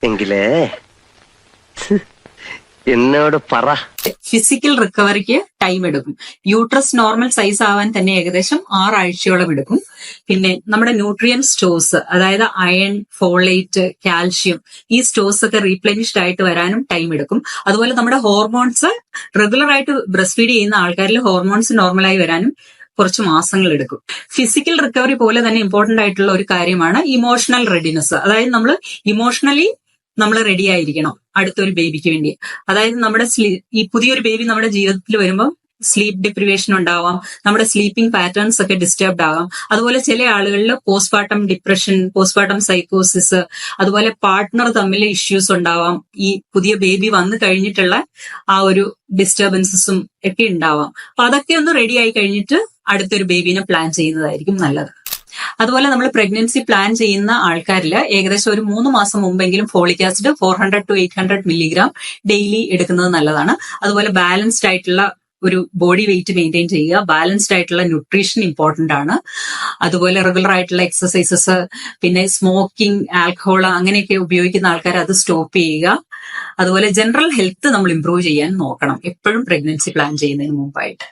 എങ്കിലേ എന്നോട് പറ. ഫിസിക്കൽ റിക്കവറിക്ക് ടൈം എടുക്കും. യൂട്രസ് നോർമൽ സൈസ് ആവാൻ തന്നെ ഏകദേശം 6 ആഴ്ചയോളം എടുക്കും. പിന്നെ നമ്മുടെ ന്യൂട്രിയൻ സ്റ്റോഴ്സ്, അതായത് അയൺ, ഫോളേറ്റ്, കാൽഷ്യം, ഈ സ്റ്റോഴ്സ് ഒക്കെ റീപ്ലെനിഷ്ഡ് ആയിട്ട് വരാനും ടൈം എടുക്കും. അതുപോലെ നമ്മുടെ ഹോർമോൺസ്, റെഗുലർ ആയിട്ട് ബ്രസ്റ്റ് ഫീഡ് ചെയ്യുന്ന ആൾക്കാരിൽ ഹോർമോൺസ് നോർമലായി വരാനും കുറച്ച് മാസങ്ങൾ എടുക്കും. ഫിസിക്കൽ റിക്കവറി പോലെ തന്നെ ഇമ്പോർട്ടന്റ് ആയിട്ടുള്ള ഒരു കാര്യമാണ് ഇമോഷണൽ റെഡിനെസ്. അതായത് നമ്മൾ റെഡി ആയിരിക്കണം അടുത്തൊരു ബേബിക്ക് വേണ്ടി. അതായത് നമ്മുടെ ഈ പുതിയൊരു ബേബി നമ്മുടെ ജീവിതത്തിൽ വരുമ്പോൾ സ്ലീപ്പ് ഡിപ്രിവേഷൻ ഉണ്ടാവാം, നമ്മുടെ സ്ലീപ്പിംഗ് പാറ്റേൺസ് ഒക്കെ ഡിസ്റ്റർബ്ഡ് ആകാം. അതുപോലെ ചില ആളുകളിൽ പോസ്റ്റ്മോർട്ടം ഡിപ്രഷൻ, പോസ്റ്റ്മോർട്ടം സൈക്കോസിസ്, അതുപോലെ പാർട്ട്ണർ തമ്മിൽ ഇഷ്യൂസ് ഉണ്ടാവാം. ഈ പുതിയ ബേബി വന്നു കഴിഞ്ഞിട്ടുള്ള ആ ഒരു ഡിസ്റ്റർബൻസസും ഒക്കെ ഉണ്ടാവാം. അപ്പൊ അതൊക്കെ ഒന്ന് റെഡി ആയി കഴിഞ്ഞിട്ട് അടുത്തൊരു ബേബിനെ പ്ലാൻ ചെയ്യുന്നതായിരിക്കും നല്ലത്. അതുപോലെ നമ്മൾ പ്രഗ്നൻസി പ്ലാൻ ചെയ്യുന്ന ആൾക്കാരിൽ ഏകദേശം ഒരു 3 മാസം മുമ്പെങ്കിലും folic acid 400 to 800 milligram daily എടുക്കുന്നത് നല്ലതാണ്. അതുപോലെ ബാലൻസ്ഡ് ആയിട്ടുള്ള ഒരു ബോഡി വെയിറ്റ് മെയിൻറ്റെയിൻ ചെയ്യുക. ബാലൻസ്ഡ് ആയിട്ടുള്ള ന്യൂട്രീഷൻ ഇമ്പോർട്ടന്റ് ആണ്. അതുപോലെ റെഗുലർ ആയിട്ടുള്ള എക്സസൈസസ്, പിന്നെ സ്മോക്കിംഗ്, ആൽക്കഹോൾ അങ്ങനെയൊക്കെ ഉപയോഗിക്കുന്ന ആൾക്കാർ അത് സ്റ്റോപ്പ് ചെയ്യുക. അതുപോലെ ജനറൽ ഹെൽത്ത് നമ്മൾ ഇംപ്രൂവ് ചെയ്യാൻ നോക്കണം എപ്പോഴും പ്രഗ്നൻസി പ്ലാൻ ചെയ്യുന്നതിന് മുമ്പായിട്ട്.